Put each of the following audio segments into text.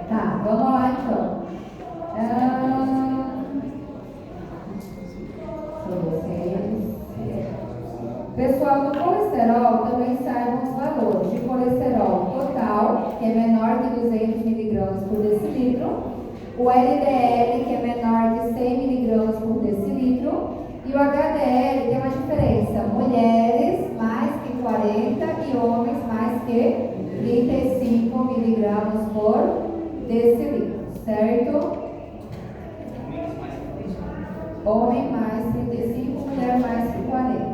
Tá, vamos lá então. Pessoal, no colesterol também saibam os valores de colesterol total, que é menor que 200 miligramas por decilitro, o LDL, que é menor que 100 miligramas por decilitro, e o HDL tem uma diferença: mulheres mais que 40 e homens mais que 35 miligramas por decilitro, certo? Homem mais 35, mulher mais que 40.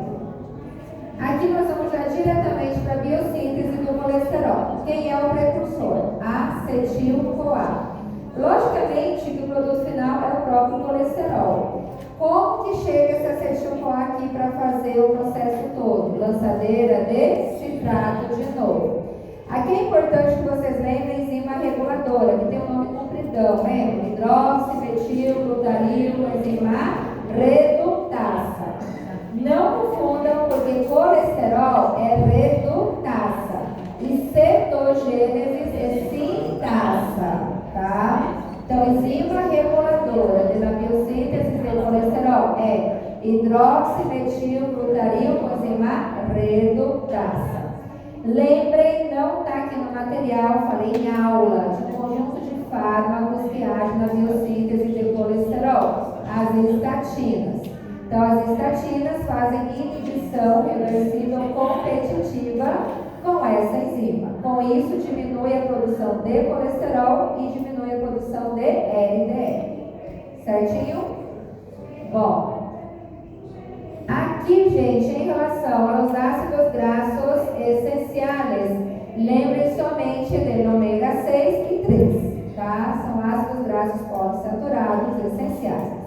Aqui nós vamos já diretamente para a biossíntese do colesterol. Quem é o precursor? Acetil-CoA. Logicamente que o produto final é o próprio colesterol. Como que chega esse acetil-CoA aqui para fazer o processo todo? Lançadeira de citrato de novo. Aqui é importante que vocês lembrem a enzima reguladora, que tem um nome compridão, lembra? Hidroximetilglutaril, enzima redutasa. Não confundam, porque colesterol é redutasa e cetogênese é sintasa, tá? Então, enzima reguladora da biossíntese do colesterol é hidroximetilglutaril com enzima redutasa. Lembrem, não está aqui no material, falei em aula, de um conjunto de fármacos que agem na biossíntese do colesterol, as estatinas. Então, as estatinas fazem inibição reversível competitiva com essa enzima. Com isso, diminui a produção de colesterol e diminui a produção de LDL. Certinho? Bom, aqui, gente, em relação aos ácidos graxos essenciais, lembrem somente do ômega 6 e 3, tá? São ácidos graxos poliinsaturados essenciais.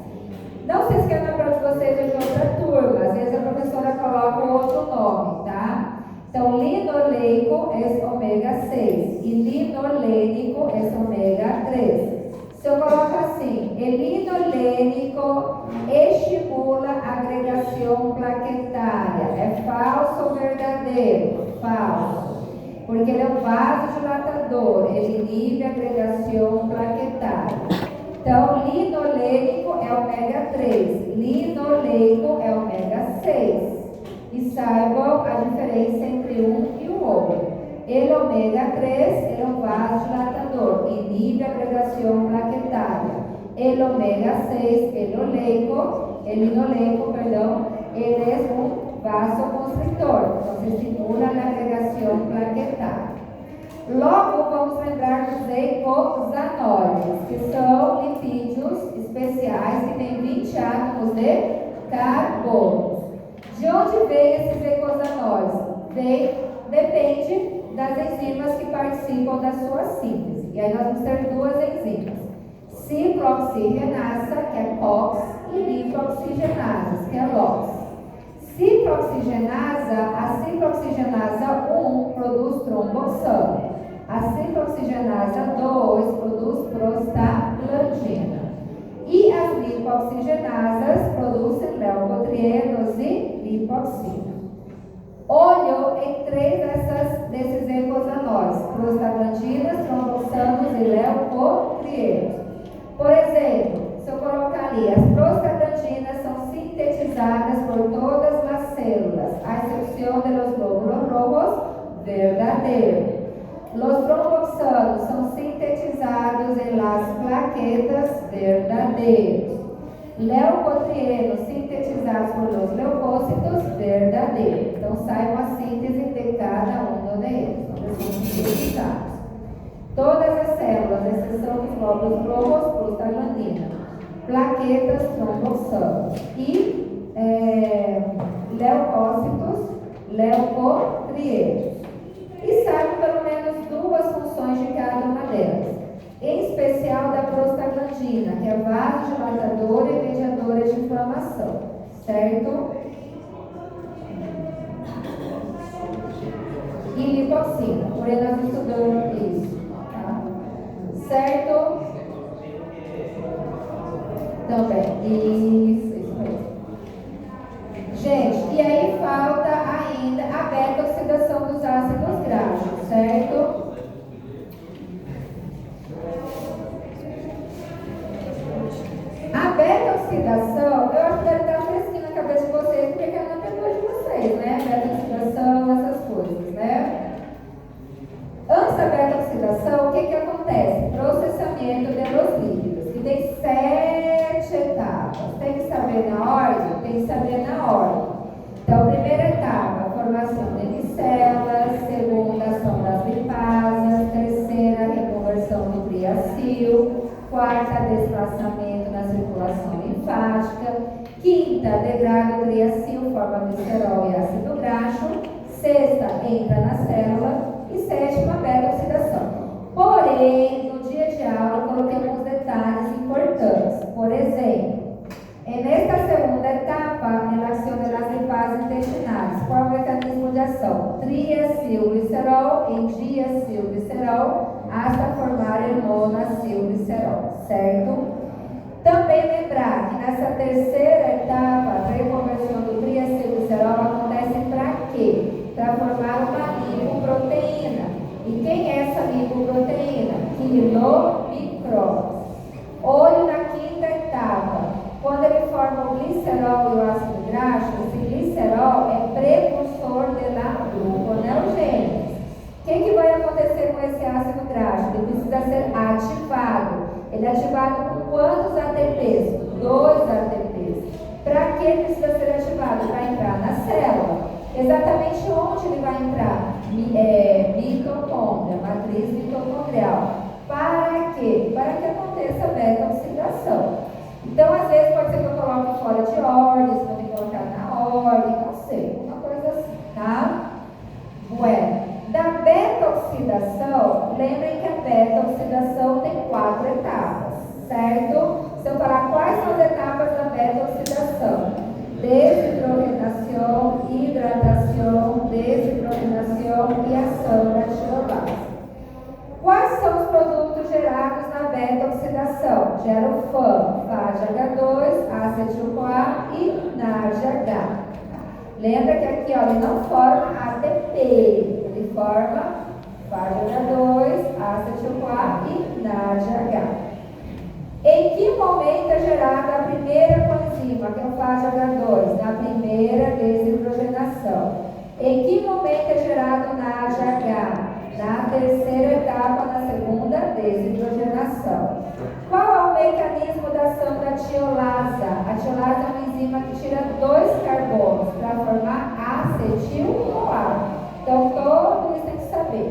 Não se esqueça na prova de vocês de outra turma, às vezes a professora coloca outro nome, tá? Então, linoleico é ômega 6 e linolênico é ômega 3. Se eu coloco assim, linolênico estimula a agregação plaquetária, é falso ou verdadeiro? Falso. Porque ele é um vasodilatador, ele inibe a agregação plaquetária. Então, linolênico é ômega 3, linoleico é ômega 6. E saibam a diferença entre um e o outro. Ele, ômega 3, ele é um vasodilatador, inibe a agregação plaquetária. Ele, ômega 6, linoleico, ele é um vasoconstritor, então se estimula a agregação plaquetária. Logo, vamos lembrar dos eicosanoides, que são lipídios especiais que têm 20 átomos de carbono. De onde vem esses eicosanoides? Depende das enzimas que participam da sua síntese. E aí nós vamos ter duas enzimas: ciclooxigenasa, que é COX, e lipoxigenasa, que é LOX. A ciclooxigenasa 1 produz tromboxano. A ciclooxigenasa 2 produz prostaglandina. E as lipoxigenasas produzem leucotrienos e lipoxina. Olho em três desses eicosanoides: prostaglandinas, tromboxanos e leucotrienos. Por exemplo, se eu colocar ali, as prostaglandinas são sintetizadas por todas as células, a exceção dos glóbulos rojos, verdadeiro. Os tromboxanos são sintetizados em las plaquetas, verdadeiros. Leucotrienos sintetizados por los leucócitos, verdadeiro. Então, saibam a síntese de cada um deles, onde são sintetizados. Todas as células, exceção dos glóbulos rojos, prostaglandina. Plaquetas, tromboxanos. E leucócitos, leucotrienos. E saibam pelo menos duas funções de cada uma delas. Em especial da prostaglandina, que é vasodilatadora e mediadora de inflamação. Certo? E lipoxina. Porém, nós estudamos isso. Isso mesmo. Gente, e aí falta ainda a beta-oxidação dos ácidos graxos, certo? A beta-oxidação, eu acho que deve estar fresquinho na cabeça de vocês, porque é na depois de vocês, né? Beta-oxidação, essas coisas, né? Antes da beta-oxidação, o que acontece? Processamento dos lípidos, que tem 7 etapas. Tem que saber na ordem? Tem que saber na ordem. Então, primeira etapa, formação de micélulas. Segunda, ação das lipasas. Terceira, reconversão do triacil. Quarta, desplaçamento na circulação linfática. Quinta, degrada do triacil, forma glicerol e ácido graxo. Sexta, entra na célula. E sétima, beta-oxidação. Porém, no dia de aula, coloquei alguns detalhes importantes. Por exemplo, nesta segunda etapa, ela aciona as lipases intestinais. Qual é o mecanismo de ação? Triacilglicerol em diacilglicerol, hasta formar o monacilglicerol, certo? Também lembrar que nessa terceira etapa, a reconversão do triacilglicerol acontece para quê? Para formar uma lipoproteína. E quem é essa lipoproteína? Quilomicrons. Olho na quinta etapa. Quando ele forma o glicerol e o ácido graxo, esse glicerol é precursor da gluconeogênese. O que vai acontecer com esse ácido graxo? Ele precisa ser ativado. Ele é ativado com quantos ATPs? 2 ATPs. Para que ele precisa ser ativado? Para entrar na célula. Exatamente onde ele vai entrar? Mitocôndria, matriz mitocondrial. Para quê? Para que aconteça a beta-oxidação. Então, às vezes, pode ser que eu coloque fora de ordem, se eu colocar na ordem, não sei, uma coisa assim, tá? Bueno, da beta-oxidação, lembrem que a beta-oxidação tem 4 etapas, certo? Se eu falar quais são as etapas da beta-oxidação: desidrogenação, hidratação, desidrogenação e ação da tiolase. Quais são os produtos gerados na beta-oxidação? Gera o FAM, FAGH2, acetil-CoA e NADH. Lembra que aqui ó, ele não forma ATP, ele forma FAGH2, acetil-CoA e NADH. Em que momento é gerada a primeira coenzima, que é o FAGH2? Na primeira desidrogenação. Em que momento é gerado o NADH? Na terceira etapa, na segunda desidrogenação. Qual é o mecanismo da ação da tiolasa? A tiolasa é uma enzima que tira 2 carbonos para formar acetil-CoA. Então, todo isso tem que saber.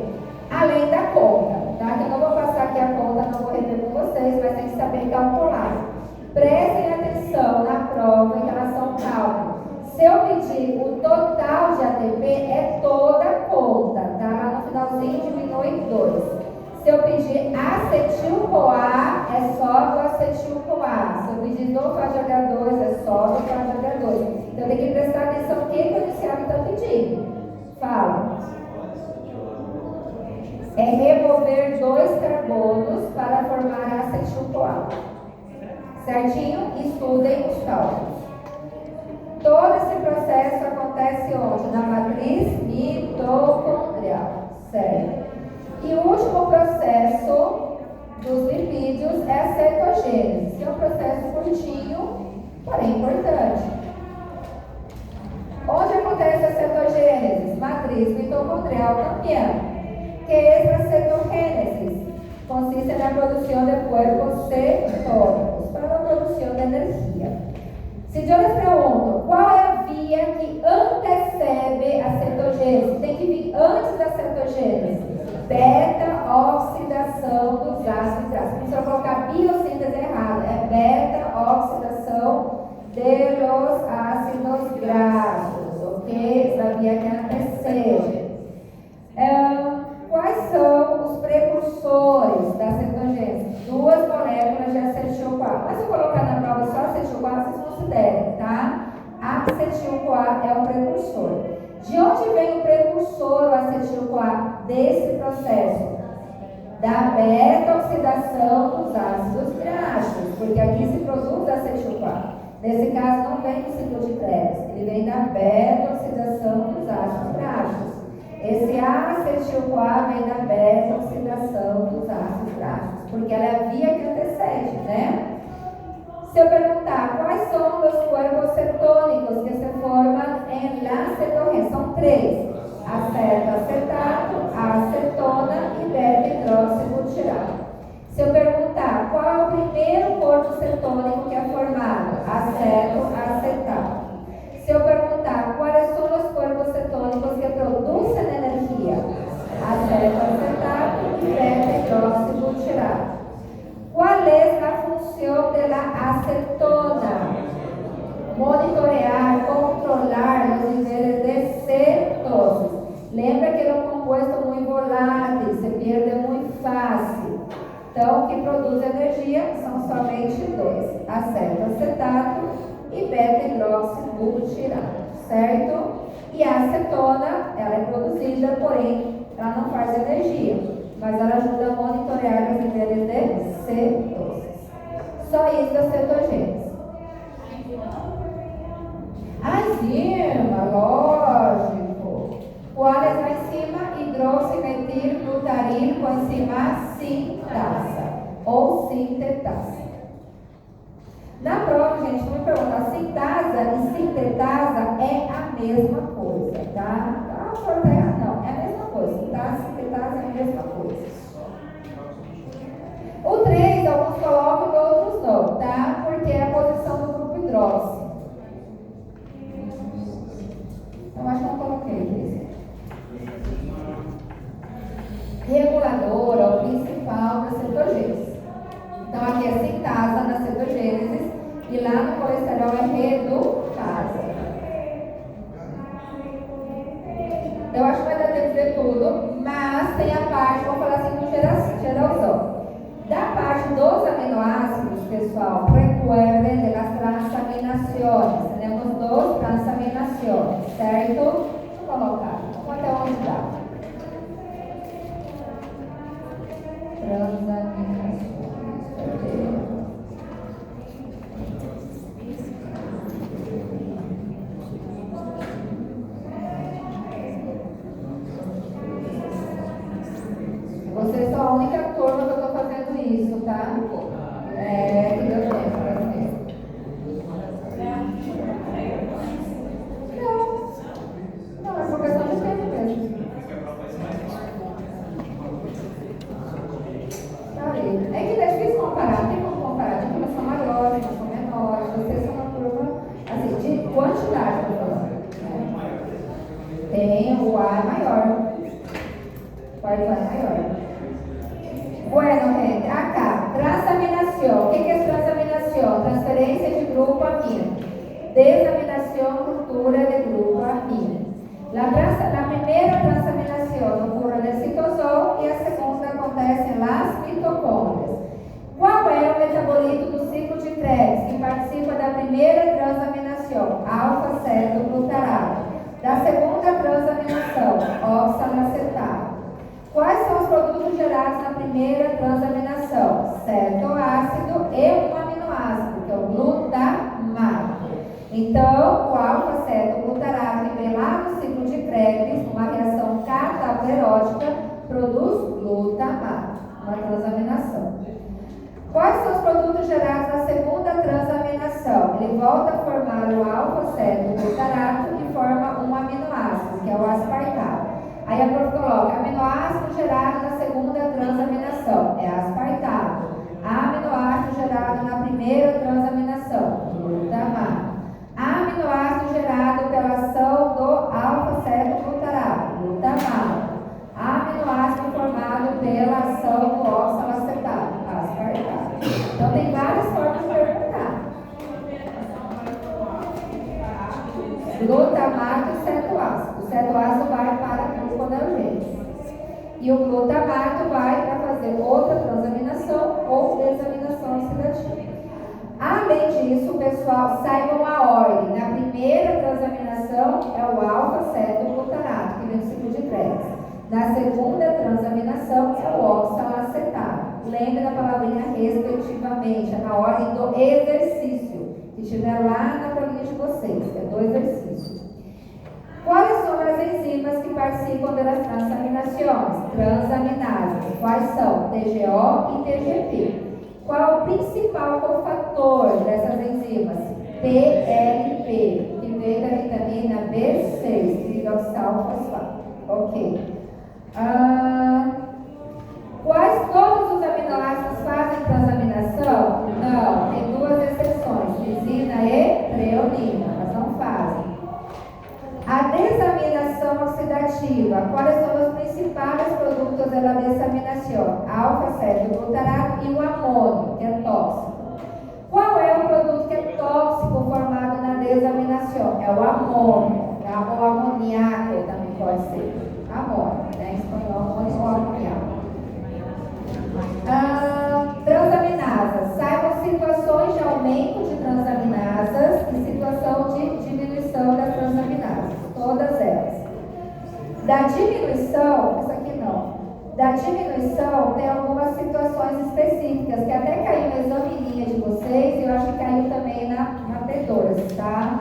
Além da conta, tá? Que eu não vou passar aqui a conta, não vou rever com vocês, mas tem que saber calcular. Prestem atenção na prova em relação ao cálculo. Se eu pedir o total de ATP, é toda a conta, tá? Lá no finalzinho diminui 2. Se eu pedir acetil-CoA, é só do acetil-CoA. Se eu pedir do FAGH2, é só do FAGH2. Então tem que prestar atenção no que o iniciado está pedindo. Fala. É remover 2 carbonos para formar acetil-CoA. Certinho? Estudem os cálculos. Todo esse processo acontece onde? Na matriz mitocondrial, certo? E o último processo dos lipídios é a cetogênese, que é um processo curtinho, porém importante. Onde acontece a cetogênese? Matriz mitocondrial campeã. Que é a cetogênese? Consiste na produção de cuerpos cetônicos para a produção de energia. Se eu lhes pergunto, qual é a via que antecede a cetogênese? Tem que vir antes da cetogênese. Beta-oxidação dos ácidos graxos. Se eu colocar biossíntese errada, é beta-oxidação dos ácidos graxos, ok? Essa via que antecede. Quais são os precursores da cetogênese? 2 moléculas de acetil-CoA. Mas se eu colocar na prova só acetil-CoA, vocês considerem, tá? Acetil-CoA é o precursor. De onde vem o precursor, o acetil-CoA, desse processo? Da beta-oxidação oxidação dos ácidos graxos, porque aqui se produz acetil-CoA. Nesse caso, não vem do ciclo de Krebs, ele vem da beta-oxidação dos ácidos graxos. Esse acetil-CoA vem da beta-oxidação dos ácidos graxos, porque ela é a via que antecede, né? Se eu perguntar quais são os corpos cetônicos que se formam em la cetorrina, são 3: aceto-acetato, acetona e beta-hidroxibutirato. Se eu perguntar qual é o primeiro corpo cetônico que é formado, aceto-acetato. Se eu perguntar quais são os corpos cetônicos que produzem energia, aceto-acetato e beta-hidroxibutirato. Qual é a função da acetona? Monitorear, controlar os níveis de cetose. Lembra que ele é um composto muito volátil, se perde muito fácil. Então, o que produz energia são somente 2: aceto-acetato e beta-hidroxibutirato, certo? E a acetona, ela é produzida, porém, ela não faz energia, mas ela ajuda a monitorear os níveis de cetose. Só isso da cetogênese. A enzima, lógico. Quais lá em cima? Hidroximetilglutaryl com a enzima sintasa ou sintetase. Na prova, gente, não me pergunta, sintasa e sintetasa é a mesma coisa, tá? Ah, não, é a mesma coisa. Sintasa e sintetasa é a mesma coisa. O 3, alguns colocam e outros não, tá? Porque é a posição do grupo hidróxido. Eu acho que não coloquei isso. Reguladora, o principal da cetogênese. Então, aqui é sintasa na cetogênese e lá no colesterol é redutase. Eu acho que vai dar tempo de ver tudo, mas tem a parte, vou falar assim com geralzão. Da parte dos aminoácidos, pessoal, recuerden das transaminações. Temos 2 transaminações, certo? Vou colocar. Vamos até onde dá. Transaminações. Vocês são a única turma que eu estou fazendo isso, tá? Que Deus tenha para você. Não, é por questão de tempo mesmo. É que é difícil comparar, tem como comparar, tipo, elas são maiores, elas são menores, vocês são uma turma, assim, de quantidade, eu tô falando. Tem, o A é maior. O A é maior. Bueno, gente, acá, transaminação. O que é transaminação? Transferência de grupo amino. Desaminação, ruptura de grupo amino. A primeira transaminação ocorre no citosol e a segunda acontece nas mitocôndrias. Qual é o metabolito do ciclo de Krebs que participa da primeira transaminação? Alfa-cetoglutarato. Da segunda transaminação, oxalacetato. Quais são os produtos gerados na primeira transaminação? Cetoácido e um aminoácido, que é o glutamato. Então, o alfa-cetoglutarato, que vem lá no ciclo de Krebs, uma reação cataplerótica, produz glutamato, uma transaminação. Quais são os produtos gerados na segunda transaminação? Ele volta a formar o alfa-cetoglutarato e forma um aminoácido, que é o aspartato. Aí a prof coloca aminoácido gerado na segunda transaminação, é aspartato. Aminoácido gerado na primeira transaminação, glutamato. Aminoácido gerado pela ação do alfa-cetoglutarato, glutamato. Aminoácido formado pela ação do oxalacetato, aspartato. Então tem várias formas de perguntar. Glutamato e cetoácido. O cetoácido vai para a gluconeogênese. E o glutamato vai para fazer outra transaminação ou desaminação oxidativa. Além disso, pessoal, saibam a ordem. Na primeira transaminação é o alfa-cetoglutarato, que vem do ciclo de Krebs. Na segunda transaminação é o oxalacetato. lembre da palavrinha respectivamente, é na ordem do exercício, que estiver lá na folhinha de vocês, é do exercício. Quais são as enzimas que participam das transaminações? Transaminases. Quais são? TGO e TGP. Qual o principal cofator dessas enzimas? PLP, que vem da vitamina B6, piridoxal-fosfato. Ok. Quais todos os aminoácidos fazem transaminação? Não, tem duas exceções, lisina e treonina, mas não fazem. A desaminação oxidativa, quais são os principais produtos da desaminação? Alfa-cetoglutarato e o amônio, que é tóxico. Qual é o produto que é tóxico formado na desaminação? É o amônio, tá? Ou amoniaco também pode ser. Amônio, né? Em espanhol, amônio ou amoniaco. Transaminasas. Saibam situações de aumento de transaminasas e situação de diminuição das transaminasas. Todas elas. Da diminuição, isso aqui não. Da diminuição tem algumas situações específicas que até caiu no exame de vocês e eu acho que caiu também na P2, tá?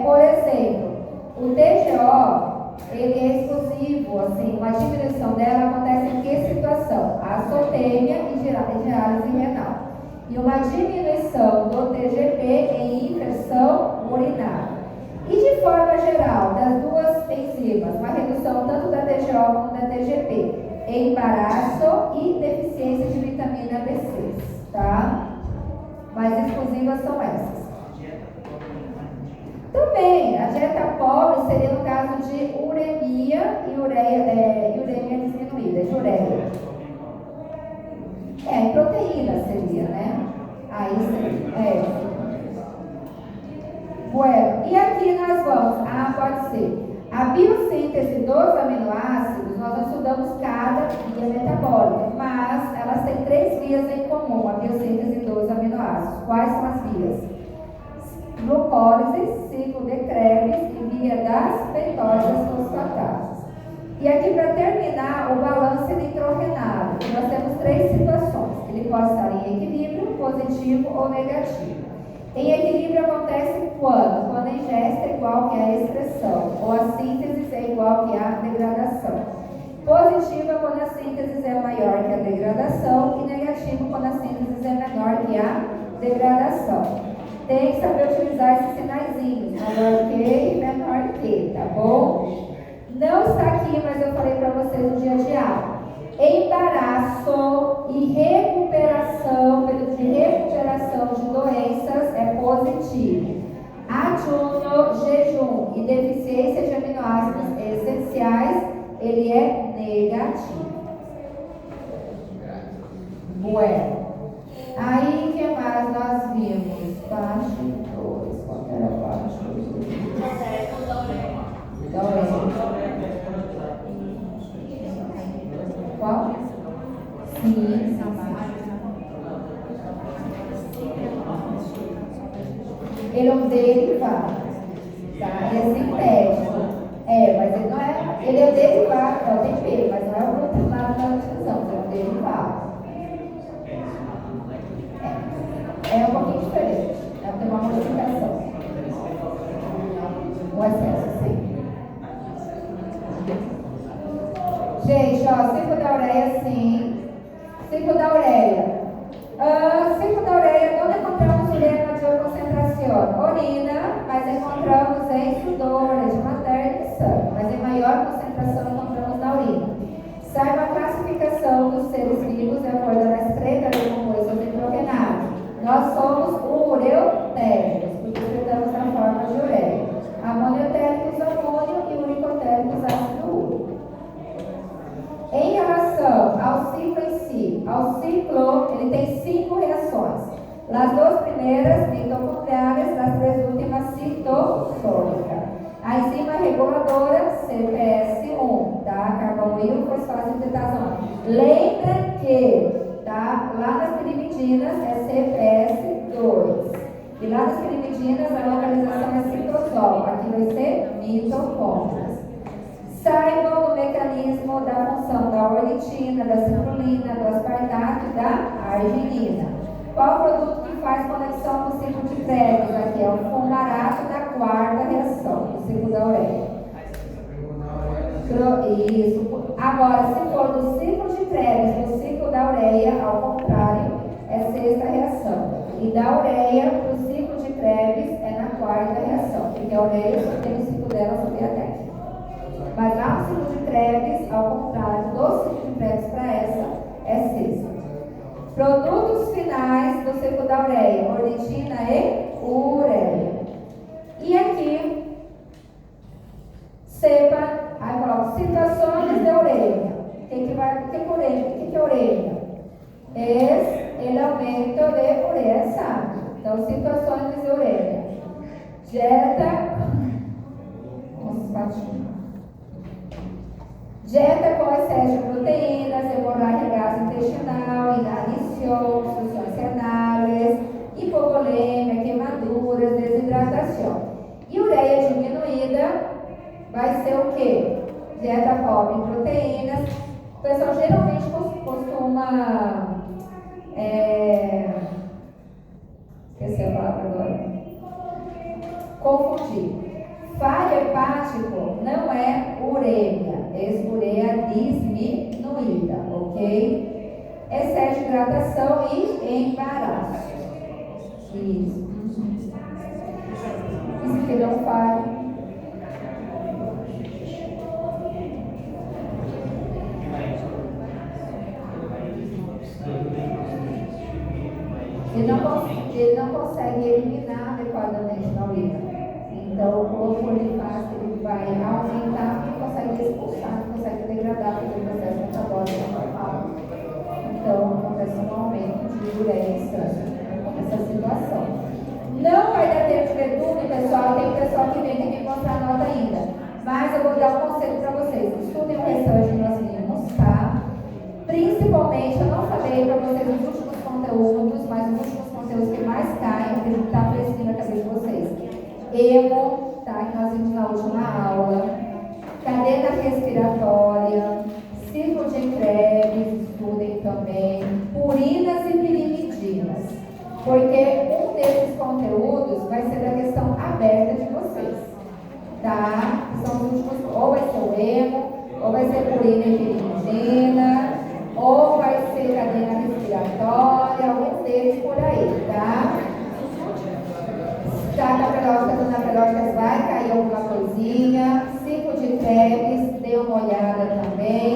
Por exemplo, o TGO, ele é exclusivo, assim, a diminuição dela acontece em que situação? Azotemia e diálise renal. E uma diminuição do TGP em infecção urinária. E de forma geral, das duas enzimas, uma redução tanto da TGO como da TGP, embaraço e deficiência de vitamina B6, tá? Mas exclusivas são essas. Também, a dieta pobre seria no caso de uremia e uremia diminuída, de ureia. Proteína seria, né? Aí seria, Bueno, e aqui nós vamos, pode ser, a biossíntese dos aminoácidos, nós não estudamos cada via metabólica, mas elas têm 3 vias em comum, a biossíntese dos aminoácidos. Quais são as vias? Glucólise, ciclo de Krebs e via das pentosas fosfatasas. E aqui para terminar, o balanço nitrogenado. Nós temos 3 situações. Ele pode estar em equilíbrio, positivo ou negativo. Em equilíbrio acontece quando? Quando a ingesta é igual que a excreção, ou a síntese é igual que a degradação. Positiva quando a síntese é maior que a degradação e negativo quando a síntese é menor que a degradação. Tem que saber utilizar esses sinaizinhos, maior que e menor que, tá bom? Não está aqui, mas eu falei para vocês no dia de aula. Embaraço e recuperação, período de recuperação de doenças é positivo. Ayuno, jejum e deficiência de aminoácidos essenciais, ele é negativo. Bueno. Aí, o que mais nós vimos? Parte 2. Qual era a parte 2? Qual? Sim. Ele é um derivado, tá? Ele é sintético. Mas ele não é. Ele é derivado, é o tempero, mas não é o glutamato da discussão, é um derivado. É um pouquinho diferente. Tem uma modificação. O excesso, sim. Gente, ciclo da ureia, sim. Ciclo da ureia. Ciclo da ureia, onde encontramos ureia na maior concentração? Urina, mas encontramos em sudores, matéria e sangue. Mas em maior concentração encontramos na urina. Saiba a classificação dos seres vivos de acordo com a estreita de compostos nitrogenados. Nós somos ureotéricos, porque estudamos na forma de ureia. Amoniotéricos, amônio e unicotéricos, ácido úrico. Em relação ao ciclo em si, ao ciclo, ele tem 5 reações. As 2 primeiras, mitocondriais, as 3 últimas, citosônica. A enzima reguladora, CPS1, tá? Carbonídeo, fosfato e tetasona. Lembra que, tá? Lá nas pirimidinas é CPS2. E lá nas pirimidinas a localização é citosol. Aqui vai ser mitocôndrias. Saibam do mecanismo da função da ornitina, da citrulina, do aspartato e da arginina. Qual o produto que faz conexão com o ciclo de Krebs? Aqui é o fumarato da quarta reação, do ciclo da ureia. Isso. Agora, se for do ciclo de Krebs, no ciclo da ureia, ao contrário, é sexta reação. E da ureia para o ciclo de Krebs é na quarta reação, porque a ureia só tem o ciclo dela, só tem a técnica. Mas lá no ciclo de Krebs, ao contrário, do ciclo de Krebs para essa, é sexta. Produtos finais do ciclo da ureia, ornitina e ureia. E aqui, sepa, aí coloco situações de ureia. O que é ureia? Ele aumento de ureia, sabe? Então, situações de ureia. Dieta com excesso de proteínas, hemorragia gastrointestinal, inanição, obstruções renais, hipovolêmia, queimaduras, desidratação. E ureia diminuída vai ser o quê? Dieta pobre em proteínas. O pessoal geralmente costuma esqueci a palavra agora. Confundir. Falho hepático não é uremia, é ureia diminuída, ok? Excesso de hidratação e embaraço. Isso. Isso aqui não falha. Ele não consegue eliminar adequadamente na urina. Então, o corpo ele vai aumentar e consegue expulsar, não consegue degradar pelo processo metabólico normal. Então, acontece um aumento de ureia nessa situação. Não vai dar tempo de ver tudo, pessoal. Tem pessoal que vem, tem que mostrar a nota ainda. Mas eu vou dar um conselho para vocês. Estudem o restante que nós vimos, tá? Principalmente, eu não falei para vocês os últimos conteúdos, mas os últimos conteúdos que mais caem, que a gente está fresquinho na cabeça de vocês. Hemo, tá? Que nós vimos na última aula. Cadeia respiratória, ciclo de Krebs, estudem também. Purinas e pirimidinas. Porque um desses conteúdos vai ser da questão aberta de vocês. Tá? São os últimos, ou vai ser o hemo, ou vai ser purina e pirimidina, ou vai ser cadeia respiratória, algum deles por aí, tá? Na pelógica vai cair alguma coisinha. Ciclo de Krebs, dê uma olhada também.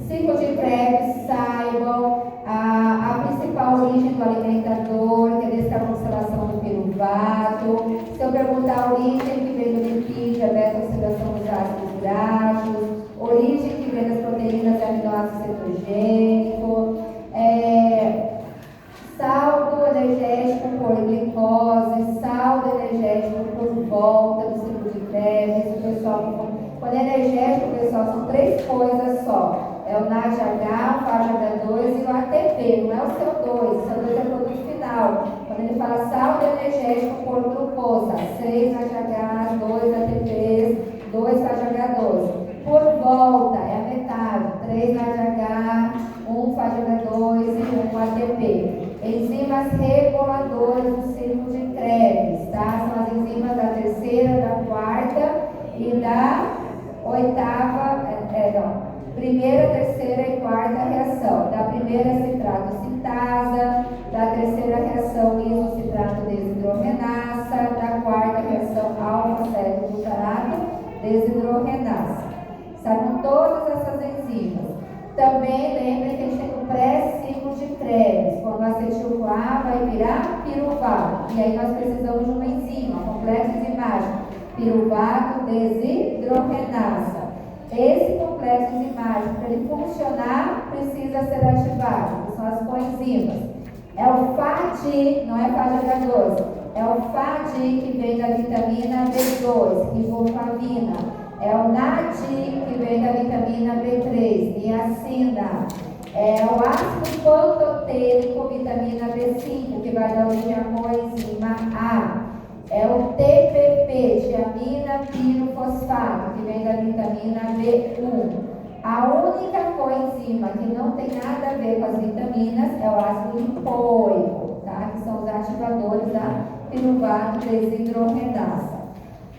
Ciclo de Krebs, saibam a principal origem do alimentador, que é descarboxilação do piruvato. Se eu perguntar a origem que vem do lipídio, a beta-oxidação dos ácidos graxos, origem que vem das proteínas e aminoácidos cetogênicos, saldo energético por glicose, saldo energético por volta do ciclo de Krebs. O pessoal, quando é energético, pessoal, são três coisas só. É o NADH, o FADH2 e o ATP, não é o CO2. O CO2 é o produto final. Quando ele fala saldo energético por glucosa, 6 NADH, 2 ATPs, 2 FADH2. Por volta, é a metade, 3 NADH, 1 FADH2 e 1 ATP. Enzimas reguladoras do ciclo de Krebs, tá? São as enzimas da terceira, da quarta e da oitava, primeira, terceira e quarta reação. Da primeira, citrato citasa, da terceira reação, isocitrato desidrogenasa, da quarta reação, alfa-cetoglutarato desidrogenasa. Saibam todas essas enzimas. Também lembrem que a gente tem o pré-ciclo de Krebs, quando o acetil-CoA vai virar piruvato. E aí nós precisamos de uma enzima, complexo enzimático, piruvato desidrogenasa. Esse complexo enzimático, para ele funcionar, precisa ser ativado, que são as coenzimas. É o FAD, não é FADH2, é o FAD que vem da vitamina B2, riboflavina. É o NAD que vem da vitamina B3, niacina. É o ácido pantotênico, vitamina B5, que vai dar origem à coenzima A. É o TPP, tiamina pirofosfato, que vem da vitamina B1. A única coenzima que não tem nada a ver com as vitaminas é o ácido lipoico, tá? Que são os ativadores da piruvato desidrogenase.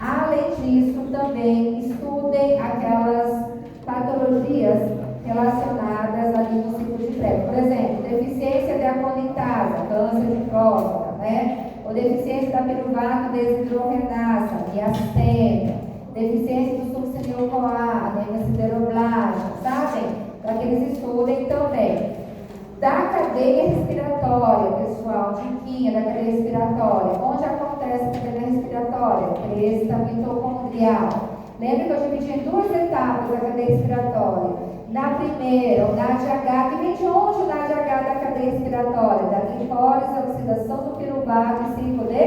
Além disso, também estudem aquelas patologias relacionadas ali no ciclo de PrEP. Por exemplo, deficiência de aconitase, câncer de próstata, né? Ou deficiência da piruvato desidrogenase, miastênia, deficiência do succinil-CoA, anemia sideroblástica, sabem? Para que eles estudem também. Da cadeia respiratória, pessoal, diquinha da cadeia respiratória. Onde acontece a cadeia respiratória? Cresta mitocondrial. Lembra que eu dividi em duas etapas da cadeia respiratória. Na primeira, o NADH, que vem de onde o NADH da cadeia respiratória? Da glicólise, oxidação do piruvato e ciclo de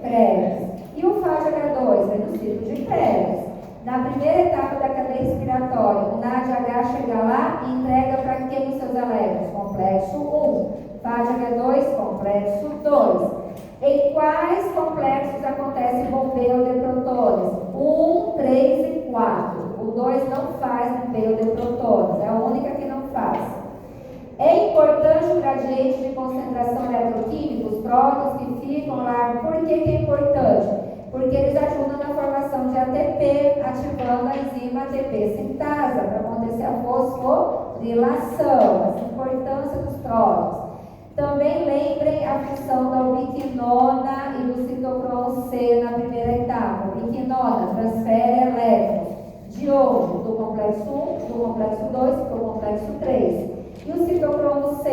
Krebs. E o FADH2 vem do ciclo de Krebs. Na primeira etapa da cadeia respiratória, o NADH chega lá e entrega para quem os seus elétrons? Complexo 1. FADH2, complexo 2. Em quais complexos acontece bombeio de protones? 1, 3 e 4. O 2 não faz bombeio de protones, é a única que não faz. É importante o gradiente de concentração eletroquímica, os prótons que ficam lá. Por que é importante? Porque eles ajudam na formação de ATP, ativando a enzima ATP sintasa, para acontecer a fosforilação, essa importância dos prótons. Também lembrem a função da ubiquinona e do citocromo C na primeira etapa. Ubiquinona transfere elétrons de onde? Do complexo 1, do complexo 2 para o complexo 3. E o citocromo C?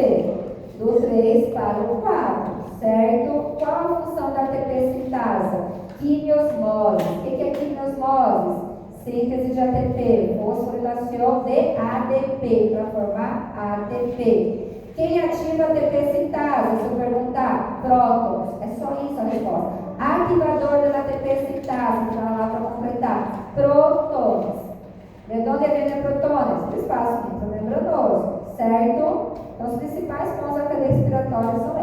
Do 3 para o 4, certo? Qual a função da ATP sintasa? Quimiosmose. O que é quimiosmose? Síntese de ATP, fosforilação de ADP, para formar ATP. Quem ativa a ATP sintase? Se eu perguntar, prótons. É só isso a resposta. Ativador da ATP sintase, está lá para completar. Prótons. De onde vem prótons? Do espaço intramembranoso, certo? Então, os principais pontos da cadeia respiratória são...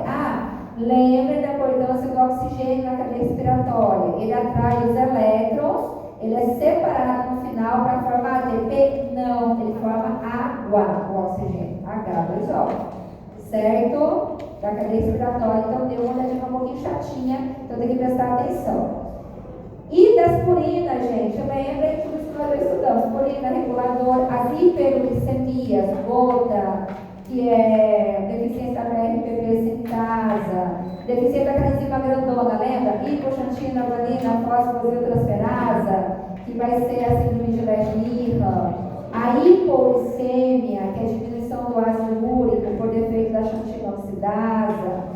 lembre da importância do oxigênio na cadeia respiratória. Ele atrai os elétrons, ele é separado no final para formar ATP? Não, ele forma água, o oxigênio, H2O, certo? Da cadeia respiratória, então deu uma olhadinha um pouquinho chatinha, então tem que prestar atenção. E das purinas, gente, lembrem tudo isso que nós estudamos. Purina, regulador, as hiperuricemias, gota, que é deficiência da PRPP sintasa, deficiência da enzima grandona, lembra? Hipoxantina, guanina, fosfodietiltransferasa, que vai ser a síndrome de Lesch-Nyhan. A hipouricemia, que é a diminuição do ácido úrico por defeito da xantina oxidasa.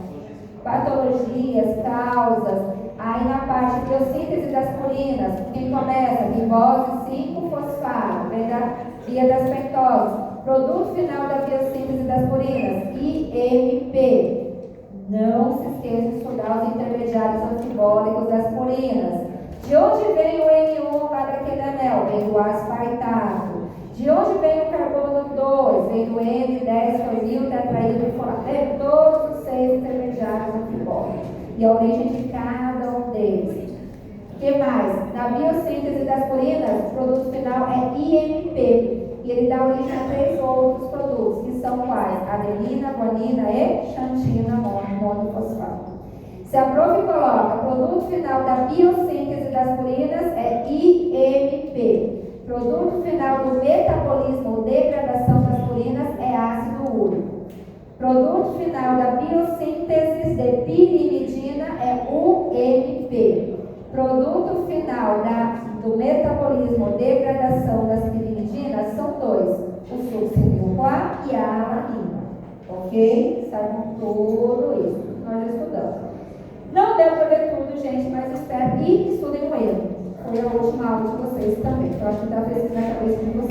Patologias, causas. Aí na parte de biossíntese das purinas, quem começa? Ribose 5-fosfato, vem da via das pentoses. Produto final da biossíntese das purinas, IMP. Não se esqueça de estudar os intermediários anfibólicos das purinas. De onde vem o N1 daquele anel? Vem do aspartato. De onde vem o carbono 2? Vem do N10-formil tetraído. Todos os 6 intermediários anfibólicos. E a origem de cada um deles. O que mais? Na biossíntese das purinas, o produto final é IMP. E ele dá origem a 3 outros produtos, que são quais? Adenina, guanina e xantina monofosfato. Se a prof coloca produto final da biossíntese das purinas é IMP. Produto final do metabolismo ou degradação das purinas é ácido úrico. Produto final da biossíntese de pirimidina é UMP. Produto final do metabolismo ou degradação das pirimidinas são 2. O succinil-CoA e a alanina. Ok? Saibam tudo isso que nós já estudamos. Não deu para ver tudo, gente, mas espero e estudem com ele. Foi a última aula de vocês também. Eu acho que está fresco na cabeça de vocês.